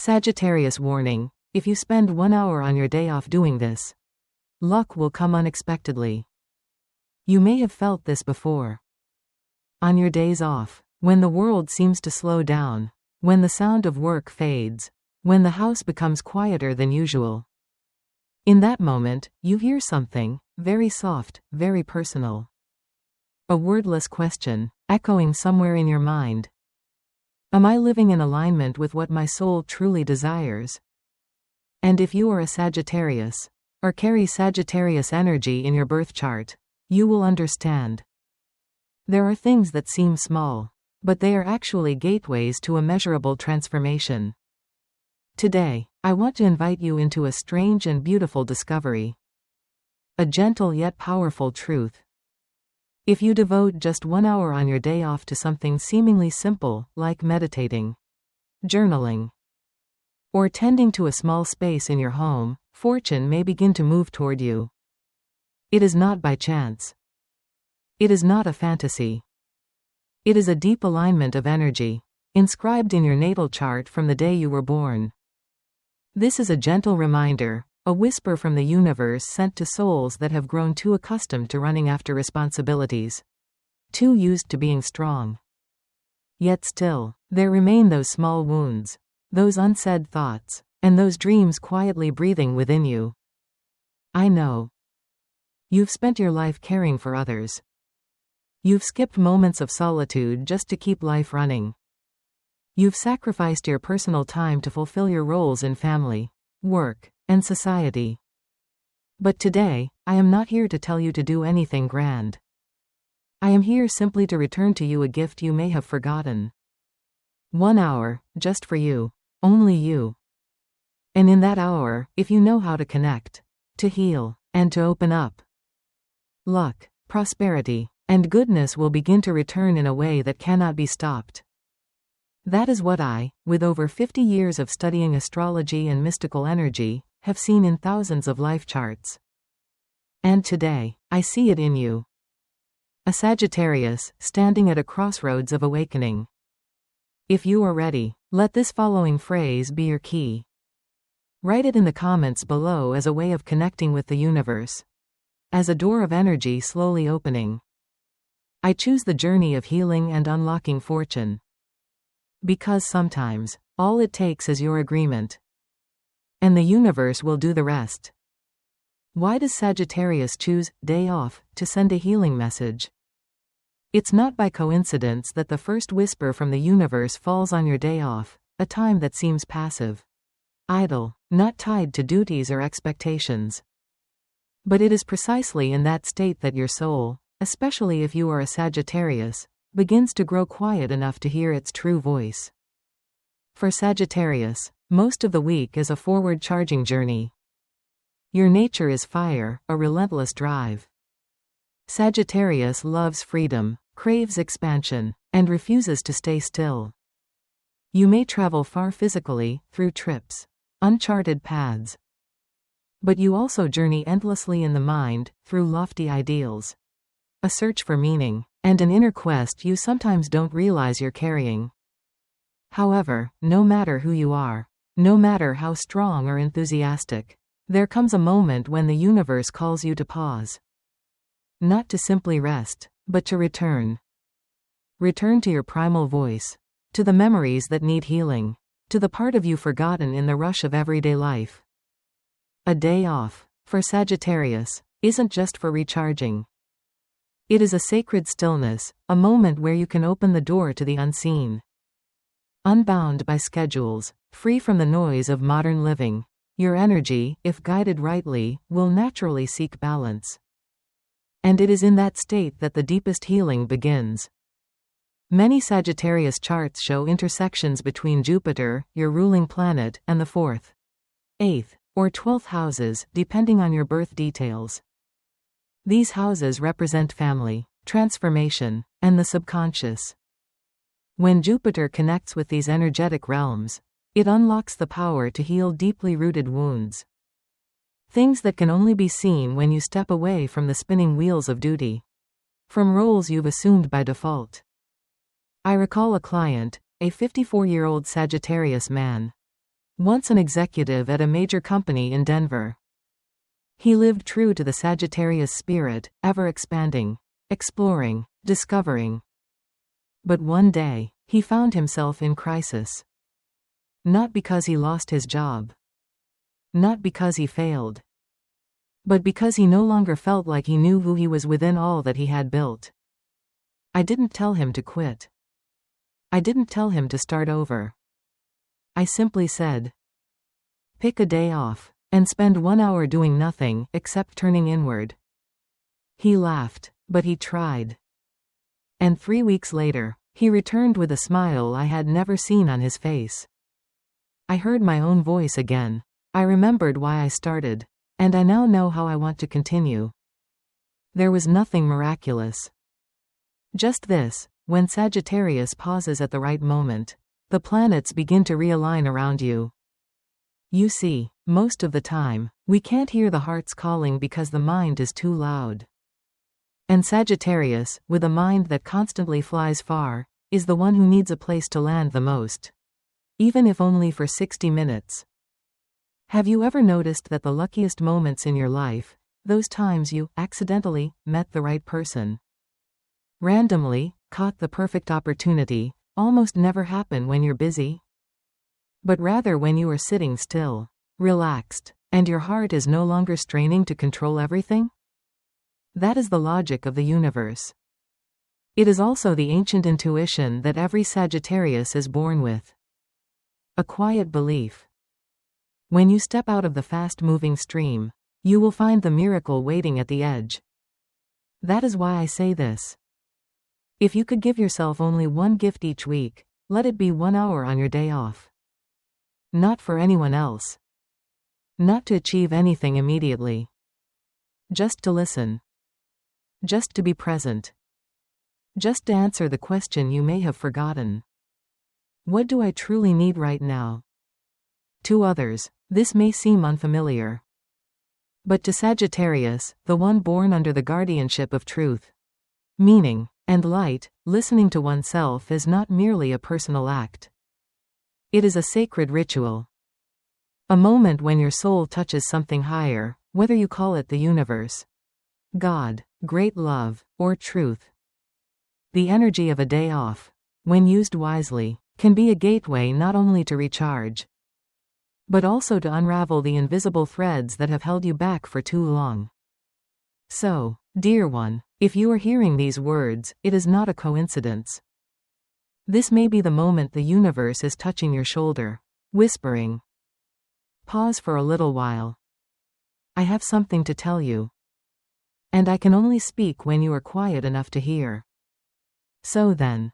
Sagittarius warning: if you spend 1 hour on your day off doing this, luck will come unexpectedly. You may have felt this before. On your days off, when the world seems to slow down, when the sound of work fades, when the house becomes quieter than usual. In that moment, you hear something, very soft, very personal. A wordless question, echoing somewhere in your mind. Am I living in alignment with what my soul truly desires? And if you are a Sagittarius, or carry Sagittarius energy in your birth chart, you will understand. There are things that seem small, but they are actually gateways to immeasurable transformation. Today, I want to invite you into a strange and beautiful discovery. A gentle yet powerful truth. If you devote just 1 hour on your day off to something seemingly simple, like meditating, journaling, or tending to a small space in your home, fortune may begin to move toward you. It is not by chance. It is not a fantasy. It is a deep alignment of energy, inscribed in your natal chart from the day you were born. This is a gentle reminder, a whisper from the universe sent to souls that have grown too accustomed to running after responsibilities, too used to being strong. Yet still, there remain those small wounds, those unsaid thoughts, and those dreams quietly breathing within you. I know. You've spent your life caring for others. You've skipped moments of solitude just to keep life running. You've sacrificed your personal time to fulfill your roles in family, work, and society. But today, I am not here to tell you to do anything grand. I am here simply to return to you a gift you may have forgotten. 1 hour, just for you, only you. And in that hour, if you know how to connect, to heal, and to open up, luck, prosperity, and goodness will begin to return in a way that cannot be stopped. That is what I, with over 50 years of studying astrology and mystical energy, have seen in thousands of life charts. And today, I see it in you. A Sagittarius, standing at a crossroads of awakening. If you are ready, let this following phrase be your key. Write it in the comments below as a way of connecting with the universe. As a door of energy slowly opening. I choose the journey of healing and unlocking fortune. Because sometimes, all it takes is your agreement. And the universe will do the rest. Why does Sagittarius choose day off to send a healing message? It's not by coincidence that the first whisper from the universe falls on your day off, a time that seems passive, idle, not tied to duties or expectations. But it is precisely in that state that your soul, especially if you are a Sagittarius, begins to grow quiet enough to hear its true voice. For Sagittarius, most of the week is a forward-charging journey. Your nature is fire, a relentless drive. Sagittarius loves freedom, craves expansion, and refuses to stay still. You may travel far physically, through trips, uncharted paths. But you also journey endlessly in the mind, through lofty ideals. A search for meaning, and an inner quest you sometimes don't realize you're carrying. However, no matter who you are, no matter how strong or enthusiastic, there comes a moment when the universe calls you to pause. Not to simply rest, but to return. Return to your primal voice, to the memories that need healing, to the part of you forgotten in the rush of everyday life. A day off, for Sagittarius, isn't just for recharging. It is a sacred stillness, a moment where you can open the door to the unseen. Unbound by schedules, free from the noise of modern living, your energy, if guided rightly, will naturally seek balance. And it is in that state that the deepest healing begins. Many Sagittarius charts show intersections between Jupiter, your ruling planet, and the 4th, 8th, or 12th houses, depending on your birth details. These houses represent family, transformation, and the subconscious. When Jupiter connects with these energetic realms, it unlocks the power to heal deeply rooted wounds. Things that can only be seen when you step away from the spinning wheels of duty. From roles you've assumed by default. I recall a client, a 54-year-old Sagittarius man. once an executive at a major company in Denver. He lived true to the Sagittarius spirit, ever expanding, exploring, discovering. But one day, he found himself in crisis. Not because he lost his job. Not because he failed. But because he no longer felt like he knew who he was within all that he had built. I didn't tell him to quit. I didn't tell him to start over. I simply said, pick a day off, and spend 1 hour doing nothing except turning inward. He laughed, but he tried. And 3 weeks later, he returned with a smile I had never seen on his face. I heard my own voice again. I remembered why I started. And I now know how I want to continue. There was nothing miraculous. Just this, when Sagittarius pauses at the right moment, the planets begin to realign around you. You see, most of the time, we can't hear the heart's calling because the mind is too loud. And Sagittarius, with a mind that constantly flies far, is the one who needs a place to land the most. Even if only for 60 minutes. Have you ever noticed that the luckiest moments in your life, those times you accidentally met the right person, randomly caught the perfect opportunity, almost never happen when you're busy? But rather when you are sitting still, relaxed, and your heart is no longer straining to control everything? That is the logic of the universe. It is also the ancient intuition that every Sagittarius is born with. A quiet belief. When you step out of the fast-moving stream, you will find the miracle waiting at the edge. That is why I say this. If you could give yourself only one gift each week, let it be 1 hour on your day off. Not for anyone else. Not to achieve anything immediately. Just to listen. Just to be present. Just to answer the question you may have forgotten. What do I truly need right now? To others, this may seem unfamiliar. But to Sagittarius, the one born under the guardianship of truth, meaning, and light, listening to oneself is not merely a personal act. It is a sacred ritual. A moment when your soul touches something higher, whether you call it the universe, God, great love, or truth. The energy of a day off, when used wisely, can be a gateway not only to recharge, but also to unravel the invisible threads that have held you back for too long. So, dear one, if you are hearing these words, it is not a coincidence. This may be the moment the universe is touching your shoulder, whispering, pause for a little while. I have something to tell you. And I can only speak when you are quiet enough to hear. So then,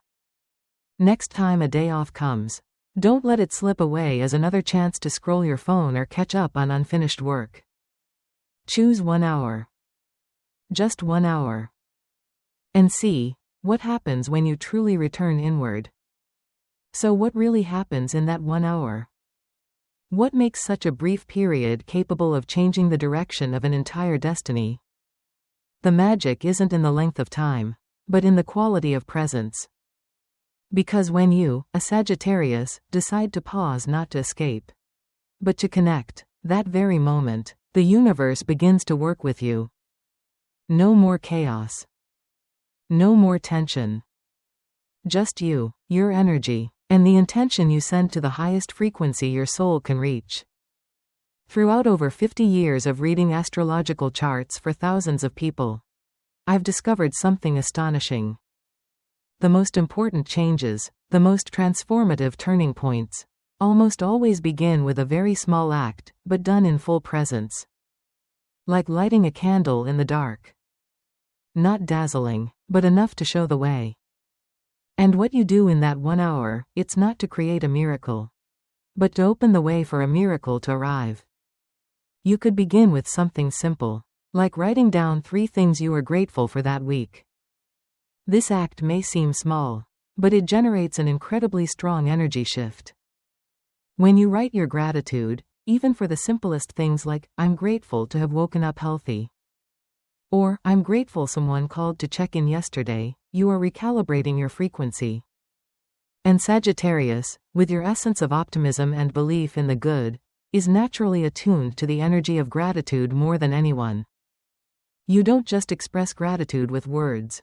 next time a day off comes, don't let it slip away as another chance to scroll your phone or catch up on unfinished work. Choose 1 hour. Just 1 hour. And see what happens when you truly return inward. So what really happens in that 1 hour? What makes such a brief period capable of changing the direction of an entire destiny? The magic isn't in the length of time, but in the quality of presence. Because when you, a Sagittarius, decide to pause not to escape, but to connect, that very moment, the universe begins to work with you. No more chaos. No more tension. Just you, your energy, and the intention you send to the highest frequency your soul can reach. Throughout over 50 years of reading astrological charts for thousands of people, I've discovered something astonishing. The most important changes, the most transformative turning points, almost always begin with a very small act, but done in full presence. Like lighting a candle in the dark. Not dazzling, but enough to show the way. And what you do in that 1 hour, it's not to create a miracle, but to open the way for a miracle to arrive. You could begin with something simple, like writing down 3 things you are grateful for that week. This act may seem small, but it generates an incredibly strong energy shift. When you write your gratitude, even for the simplest things like, I'm grateful to have woken up healthy, or, I'm grateful someone called to check in yesterday, you are recalibrating your frequency. And Sagittarius, with your essence of optimism and belief in the good, is naturally attuned to the energy of gratitude more than anyone. You don't just express gratitude with words.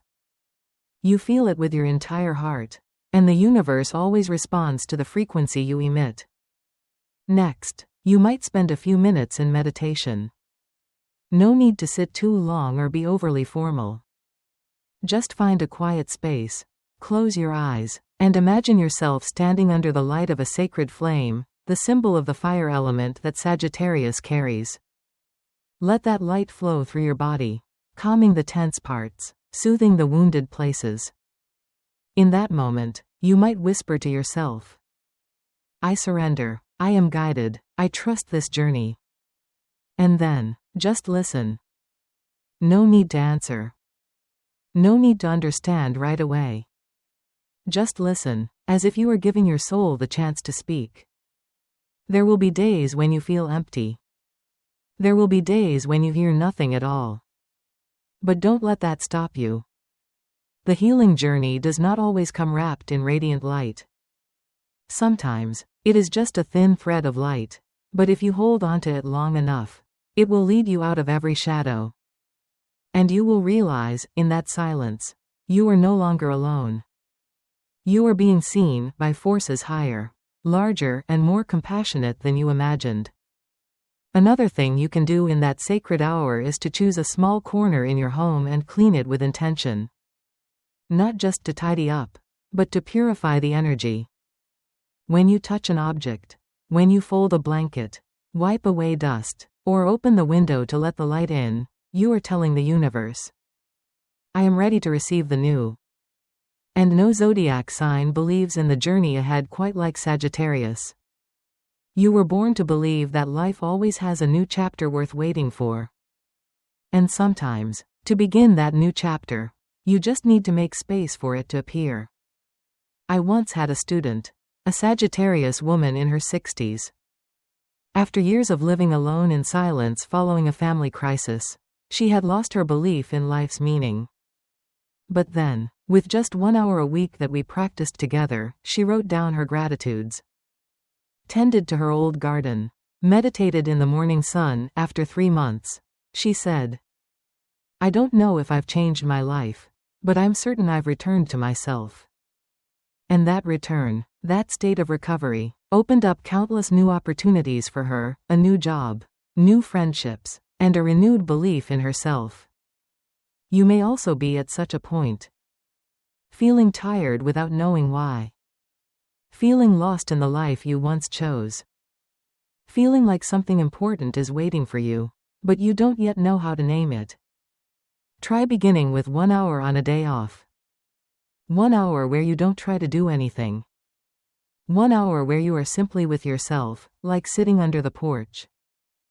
You feel it with your entire heart, and the universe always responds to the frequency you emit. Next, you might spend a few minutes in meditation. No need to sit too long or be overly formal. Just find a quiet space, close your eyes, and imagine yourself standing under the light of a sacred flame, the symbol of the fire element that Sagittarius carries. Let that light flow through your body, calming the tense parts, soothing the wounded places. In that moment, you might whisper to yourself, "I surrender, I am guided, I trust this journey." And then, just listen. No need to answer. No need to understand right away. Just listen, as if you were giving your soul the chance to speak. There will be days when you feel empty. There will be days when you hear nothing at all. But don't let that stop you. The healing journey does not always come wrapped in radiant light. Sometimes, it is just a thin thread of light, but if you hold onto it long enough, it will lead you out of every shadow. And you will realize, in that silence, you are no longer alone. You are being seen by forces higher, larger, and more compassionate than you imagined. Another thing you can do in that sacred hour is to choose a small corner in your home and clean it with intention. Not just to tidy up, but to purify the energy. When you touch an object, when you fold a blanket, wipe away dust, or open the window to let the light in, you are telling the universe, "I am ready to receive the new." And no zodiac sign believes in the journey ahead quite like Sagittarius. You were born to believe that life always has a new chapter worth waiting for. And sometimes, to begin that new chapter, you just need to make space for it to appear. I once had a student, a Sagittarius woman in her 60s. After years of living alone in silence following a family crisis, she had lost her belief in life's meaning. But then, with just 1 hour a week that we practiced together, she wrote down her gratitudes. Tended to her old garden. Meditated in the morning sun. After 3 months, she said, "I don't know if I've changed my life, but I'm certain I've returned to myself." And that return, that state of recovery, opened up countless new opportunities for her, a new job, new friendships, and a renewed belief in herself. You may also be at such a point. Feeling tired without knowing why. Feeling lost in the life you once chose. Feeling like something important is waiting for you, but you don't yet know how to name it. Try beginning with 1 hour on a day off. 1 hour where you don't try to do anything. 1 hour where you are simply with yourself, like sitting under the porch,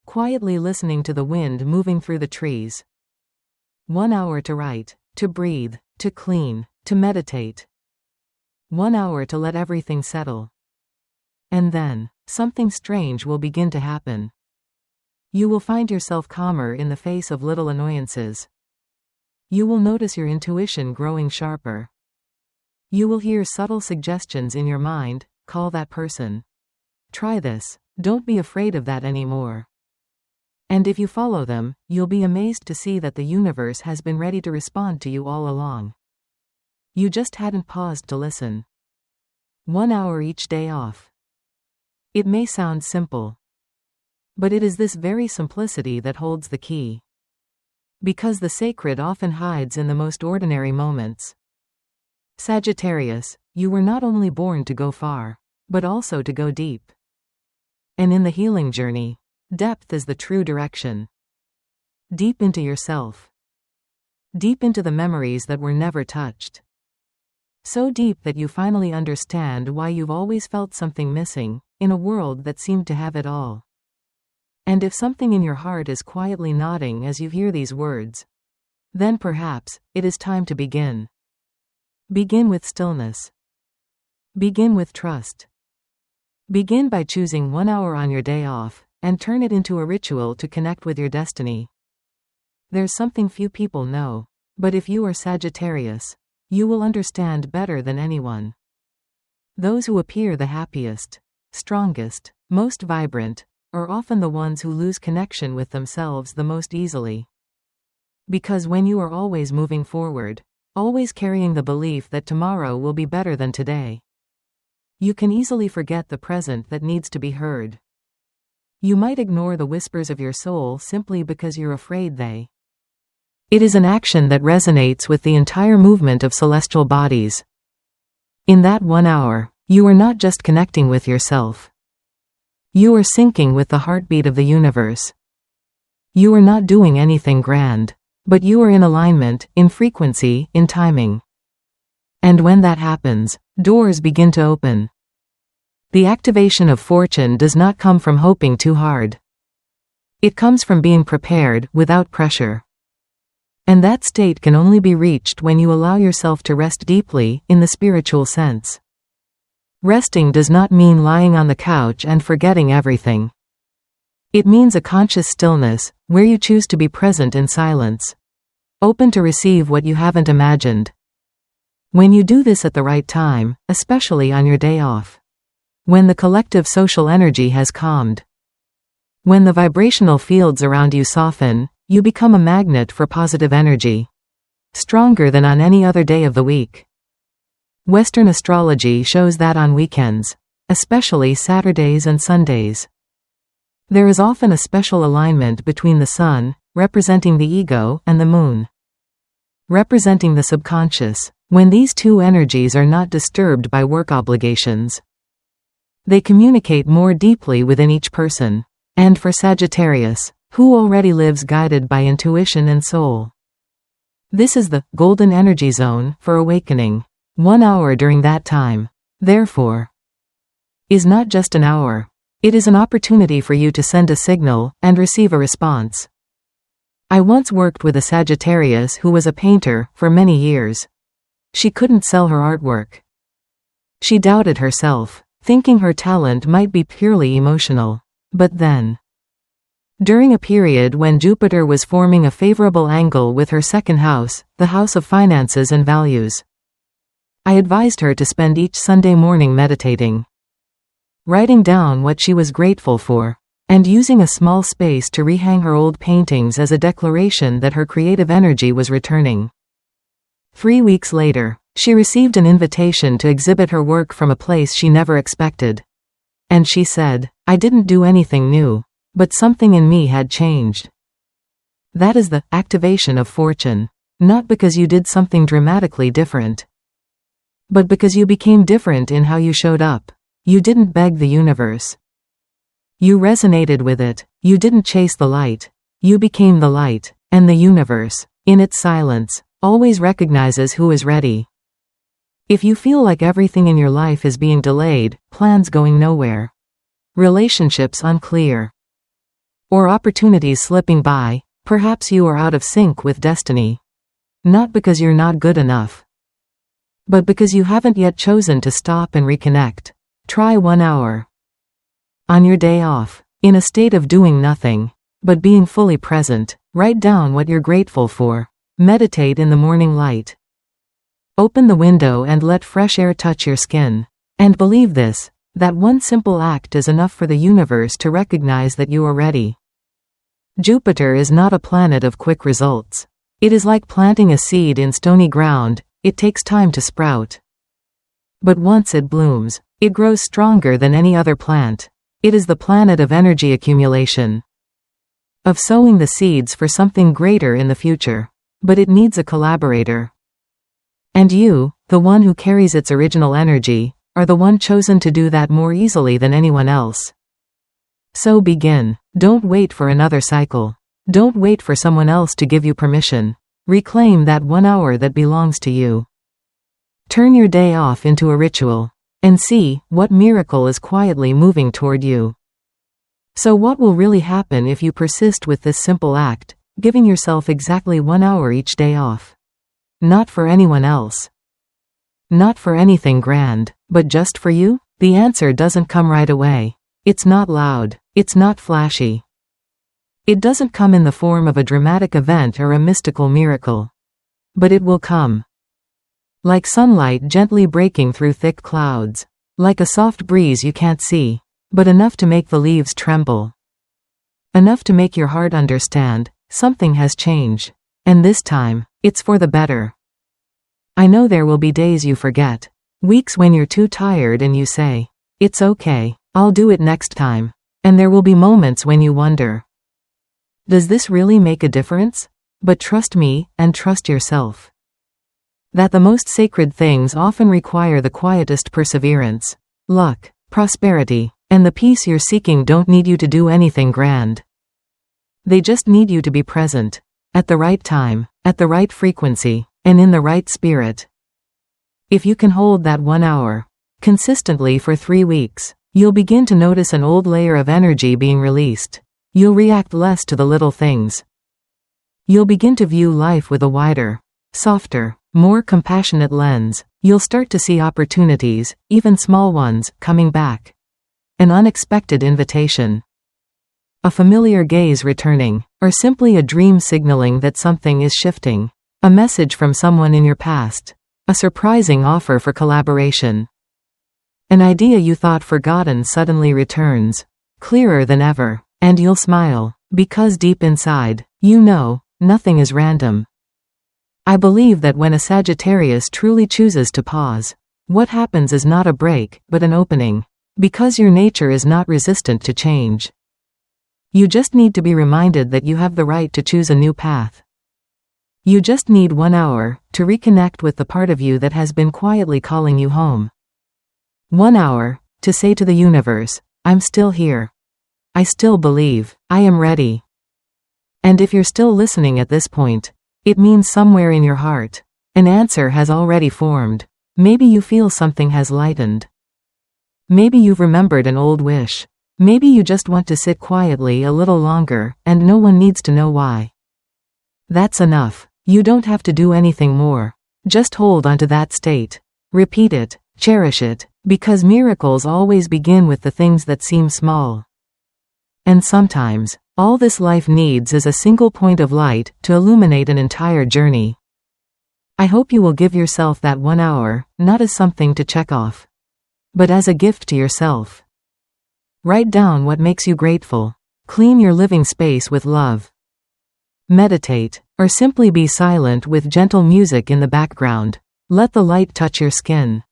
quietly listening to the wind moving through the trees. 1 hour to write, to breathe, to clean, to meditate. 1 hour to let everything settle. And then, something strange will begin to happen. You will find yourself calmer in the face of little annoyances. You will notice your intuition growing sharper. You will hear subtle suggestions in your mind, call that person. Try this, don't be afraid of that anymore. And if you follow them, you'll be amazed to see that the universe has been ready to respond to you all along. You just hadn't paused to listen. 1 hour each day off. It may sound simple, but it is this very simplicity that holds the key. Because the sacred often hides in the most ordinary moments. Sagittarius, you were not only born to go far, but also to go deep. And in the healing journey, depth is the true direction. Deep into yourself. Deep into the memories that were never touched. So deep that you finally understand why you've always felt something missing, in a world that seemed to have it all. And if something in your heart is quietly nodding as you hear these words, then perhaps, it is time to begin. Begin with stillness. Begin with trust. Begin by choosing 1 hour on your day off, and turn it into a ritual to connect with your destiny. There's something few people know, but if you are Sagittarius, you will understand better than anyone. Those who appear the happiest, strongest, most vibrant, are often the ones who lose connection with themselves the most easily. Because when you are always moving forward, always carrying the belief that tomorrow will be better than today, you can easily forget the present that needs to be heard. You might ignore the whispers of your soul simply because you're afraid they. It is an action that resonates with the entire movement of celestial bodies. In that 1 hour, you are not just connecting with yourself. You are syncing with the heartbeat of the universe. You are not doing anything grand, but you are in alignment, in frequency, in timing. And when that happens, doors begin to open. The activation of fortune does not come from hoping too hard. It comes from being prepared, without pressure. And that state can only be reached when you allow yourself to rest deeply, in the spiritual sense. Resting does not mean lying on the couch and forgetting everything. It means a conscious stillness, where you choose to be present in silence, open to receive what you haven't imagined. When you do this at the right time, especially on your day off, when the collective social energy has calmed, when the vibrational fields around you soften, you become a magnet for positive energy, stronger than on any other day of the week. Western astrology shows that on weekends, especially Saturdays and Sundays, there is often a special alignment between the sun, representing the ego, and the moon, representing the subconscious. When these two energies are not disturbed by work obligations, they communicate more deeply within each person. And for Sagittarius, who already lives guided by intuition and soul, this is the golden energy zone for awakening. 1 hour during that time, therefore, is not just an hour. It is an opportunity for you to send a signal and receive a response. I once worked with a Sagittarius who was a painter for many years. She couldn't sell her artwork. She doubted herself, thinking her talent might be purely emotional. But then, during a period when Jupiter was forming a favorable angle with her second house, the house of finances and values, I advised her to spend each Sunday morning meditating, writing down what she was grateful for, and using a small space to rehang her old paintings as a declaration that her creative energy was returning. 3 weeks later, she received an invitation to exhibit her work from a place she never expected. And she said, "I didn't do anything new, but something in me had changed." That is the activation of fortune. Not because you did something dramatically different, but because you became different in how you showed up. You didn't beg the universe. You resonated with it. You didn't chase the light. You became the light, and the universe, in its silence, always recognizes who is ready. If you feel like everything in your life is being delayed, plans going nowhere, relationships unclear, or opportunities slipping by, perhaps you are out of sync with destiny. Not because you're not good enough, but because you haven't yet chosen to stop and reconnect. Try 1 hour. On your day off, in a state of doing nothing, but being fully present, write down what you're grateful for. Meditate in the morning light. Open the window and let fresh air touch your skin. And believe this, that one simple act is enough for the universe to recognize that you are ready. Jupiter is not a planet of quick results. It is like planting a seed in stony ground. It takes time to sprout. But once it blooms, it grows stronger than any other plant. It is the planet of energy accumulation, of sowing the seeds for something greater in the future. But it needs a collaborator. And you, the one who carries its original energy, are the one chosen to do that more easily than anyone else. So begin. Don't wait for another cycle. Don't wait for someone else to give you permission. Reclaim that 1 hour that belongs to you. Turn your day off into a ritual, and see what miracle is quietly moving toward you. So what will really happen if you persist with this simple act, giving yourself exactly 1 hour each day off? Not for anyone else. Not for anything grand, but just for you? The answer doesn't come right away. It's not loud. It's not flashy. It doesn't come in the form of a dramatic event or a mystical miracle. But it will come, like sunlight gently breaking through thick clouds. Like a soft breeze you can't see, but enough to make the leaves tremble. Enough to make your heart understand, something has changed. And this time, it's for the better. I know there will be days you forget. Weeks when you're too tired and you say, "It's okay, I'll do it next time." And there will be moments when you wonder, does this really make a difference? But trust me, and trust yourself, that the most sacred things often require the quietest perseverance. Luck, prosperity, and the peace you're seeking don't need you to do anything grand. They just need you to be present, at the right time, at the right frequency, and in the right spirit. If you can hold that 1 hour consistently for 3 weeks, you'll begin to notice an old layer of energy being released. You'll react less to the little things. You'll begin to view life with a wider, softer, more compassionate lens. You'll start to see opportunities, even small ones, coming back. An unexpected invitation. A familiar gaze returning, or simply a dream signaling that something is shifting. A message from someone in your past. A surprising offer for collaboration. An idea you thought forgotten suddenly returns, clearer than ever, and you'll smile, because deep inside, you know, nothing is random. I believe that when a Sagittarius truly chooses to pause, what happens is not a break, but an opening, because your nature is not resistant to change. You just need to be reminded that you have the right to choose a new path. You just need 1 hour to reconnect with the part of you that has been quietly calling you home. 1 hour to say to the universe, I'm still here. I still believe. I am ready. And if you're still listening at this point, it means somewhere in your heart, an answer has already formed. Maybe you feel something has lightened. Maybe you've remembered an old wish. Maybe you just want to sit quietly a little longer, and no one needs to know why. That's enough. You don't have to do anything more. Just hold onto that state. Repeat it, cherish it, because miracles always begin with the things that seem small. And sometimes, all this life needs is a single point of light to illuminate an entire journey. I hope you will give yourself that 1 hour, not as something to check off, but as a gift to yourself. Write down what makes you grateful. Clean your living space with love. Meditate, or simply be silent with gentle music in the background. Let the light touch your skin.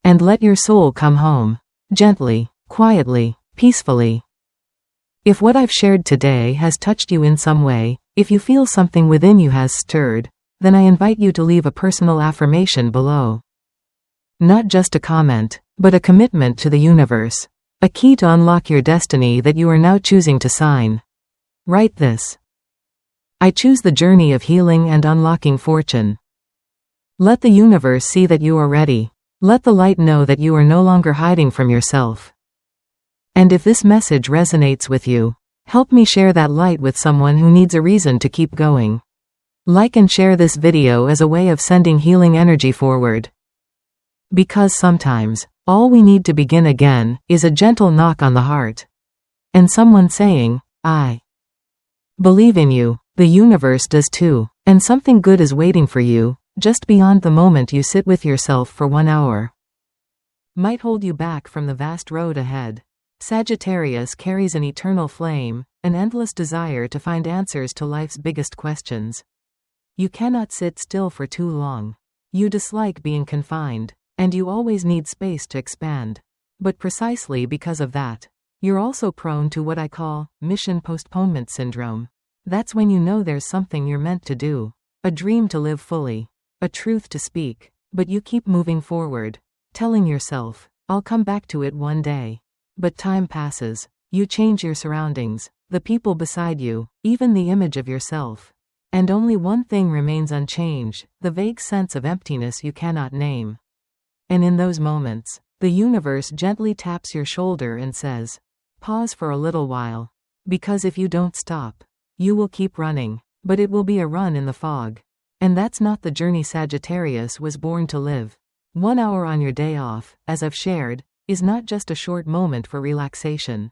And let your soul come home. Gently, quietly, peacefully. If what I've shared today has touched you in some way, if you feel something within you has stirred, then I invite you to leave a personal affirmation below. Not just a comment, but a commitment to the universe. A key to unlock your destiny that you are now choosing to sign. Write this. I choose the journey of healing and unlocking fortune. Let the universe see that you are ready. Let the light know that you are no longer hiding from yourself. And if this message resonates with you, help me share that light with someone who needs a reason to keep going. Like and share this video as a way of sending healing energy forward. Because sometimes, all we need to begin again is a gentle knock on the heart. And someone saying, I believe in you. The universe does too. And something good is waiting for you, just beyond the moment you sit with yourself for 1 hour. Might hold you back from the vast road ahead. Sagittarius carries an eternal flame, an endless desire to find answers to life's biggest questions. You cannot sit still for too long. You dislike being confined, and you always need space to expand. But precisely because of that, you're also prone to what I call mission postponement syndrome. That's when you know there's something you're meant to do, a dream to live fully, a truth to speak, but you keep moving forward, telling yourself, I'll come back to it one day. But time passes, you change your surroundings, the people beside you, even the image of yourself. And only one thing remains unchanged, the vague sense of emptiness you cannot name. And in those moments, the universe gently taps your shoulder and says, pause for a little while. Because if you don't stop, you will keep running, but it will be a run in the fog. And that's not the journey Sagittarius was born to live. 1 hour on your day off, as I've shared, is not just a short moment for relaxation.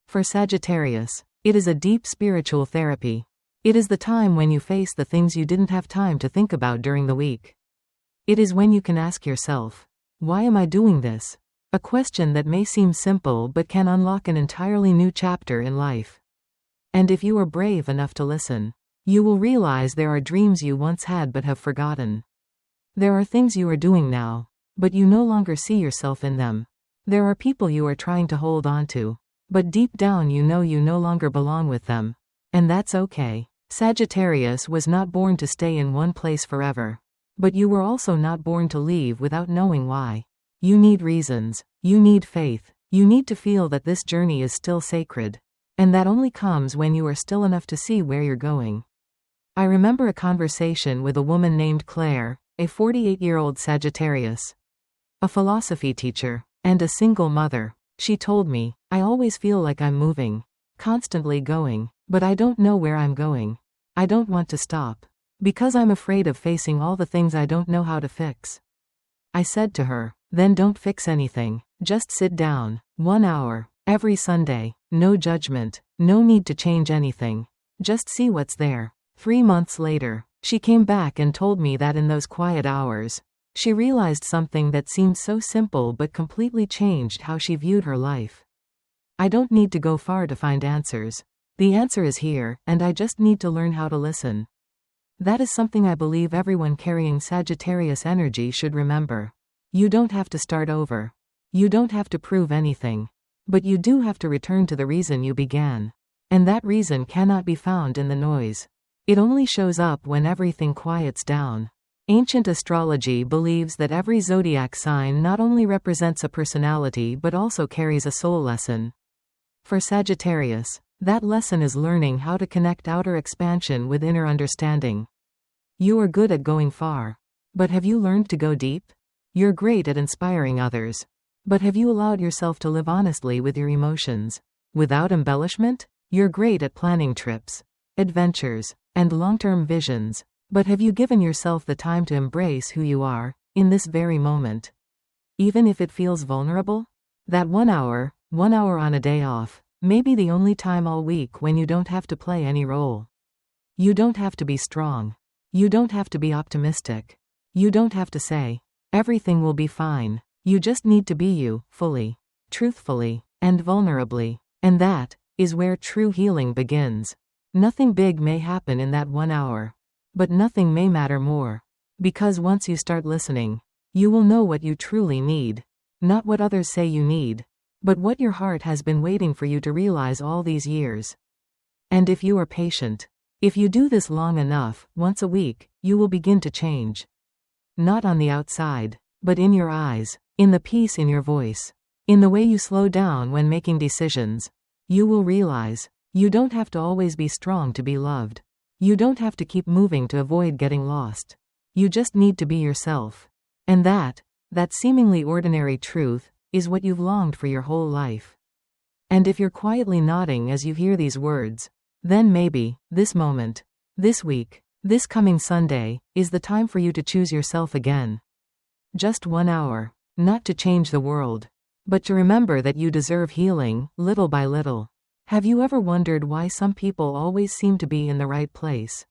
For Sagittarius, it is a deep spiritual therapy. It is the time when you face the things you didn't have time to think about during the week. It is when you can ask yourself, why am I doing this? A question that may seem simple but can unlock an entirely new chapter in life. And if you are brave enough to listen, you will realize there are dreams you once had but have forgotten. There are things you are doing now, but you no longer see yourself in them. There are people you are trying to hold on to, but deep down you know you no longer belong with them. And that's okay. Sagittarius was not born to stay in one place forever. But you were also not born to leave without knowing why. You need reasons. You need faith. You need to feel that this journey is still sacred. And that only comes when you are still enough to see where you're going. I remember a conversation with a woman named Claire, a 48-year-old Sagittarius, a philosophy teacher, and a single mother. She told me, I always feel like I'm moving, constantly going, but I don't know where I'm going. I don't want to stop, because I'm afraid of facing all the things I don't know how to fix. I said to her, then don't fix anything, just sit down, 1 hour, every Sunday, no judgment, no need to change anything, just see what's there. 3 months later, she came back and told me that in those quiet hours, she realized something that seemed so simple but completely changed how she viewed her life. I don't need to go far to find answers. The answer is here, and I just need to learn how to listen. That is something I believe everyone carrying Sagittarius energy should remember. You don't have to start over. You don't have to prove anything. But you do have to return to the reason you began. And that reason cannot be found in the noise. It only shows up when everything quiets down. Ancient astrology believes that every zodiac sign not only represents a personality but also carries a soul lesson. For Sagittarius, that lesson is learning how to connect outer expansion with inner understanding. You are good at going far. But have you learned to go deep? You're great at inspiring others. But have you allowed yourself to live honestly with your emotions? Without embellishment? You're great at planning trips, adventures, and long-term visions. But have you given yourself the time to embrace who you are, in this very moment? Even if it feels vulnerable? That 1 hour on a day off, may be the only time all week when you don't have to play any role. You don't have to be strong. You don't have to be optimistic. You don't have to say, everything will be fine. You just need to be you, fully, truthfully, and vulnerably. And that is where true healing begins. Nothing big may happen in that 1 hour. But nothing may matter more. Because once you start listening, you will know what you truly need. Not what others say you need, but what your heart has been waiting for you to realize all these years. And if you are patient, if you do this long enough, once a week, you will begin to change. Not on the outside, but in your eyes, in the peace in your voice, in the way you slow down when making decisions. You will realize, you don't have to always be strong to be loved. You don't have to keep moving to avoid getting lost. You just need to be yourself. And that seemingly ordinary truth, is what you've longed for your whole life. And if you're quietly nodding as you hear these words, then maybe, this moment, this week, this coming Sunday, is the time for you to choose yourself again. Just 1 hour, not to change the world, but to remember that you deserve healing, little by little. Have you ever wondered why some people always seem to be in the right place?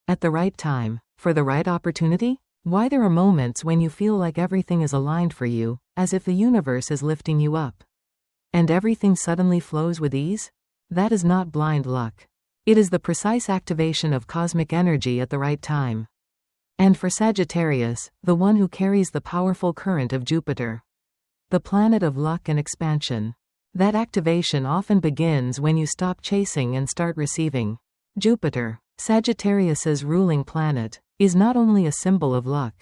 At the right time, for the right opportunity? Why there are moments when you feel like everything is aligned for you, as if the universe is lifting you up. And everything suddenly flows with ease? That is not blind luck. It is the precise activation of cosmic energy at the right time. And for Sagittarius, the one who carries the powerful current of Jupiter, the planet of luck and expansion. That activation often begins when you stop chasing and start receiving. Jupiter, Sagittarius's ruling planet, is not only a symbol of luck.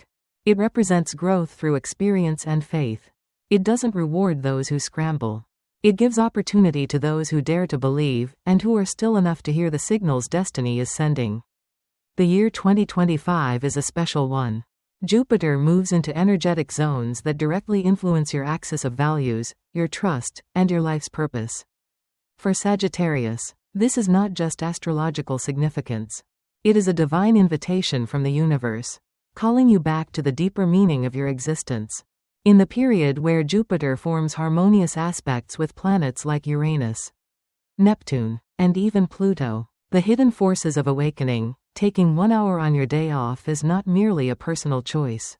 It represents growth through experience and faith. It doesn't reward those who scramble. It gives opportunity to those who dare to believe, and who are still enough to hear the signals destiny is sending. The year 2025 is a special one. Jupiter moves into energetic zones that directly influence your axis of values, your trust, and your life's purpose. For Sagittarius, this is not just astrological significance. It is a divine invitation from the universe, calling you back to the deeper meaning of your existence. In the period where Jupiter forms harmonious aspects with planets like Uranus, Neptune, and even Pluto, the hidden forces of awakening, taking 1 hour on your day off is not merely a personal choice.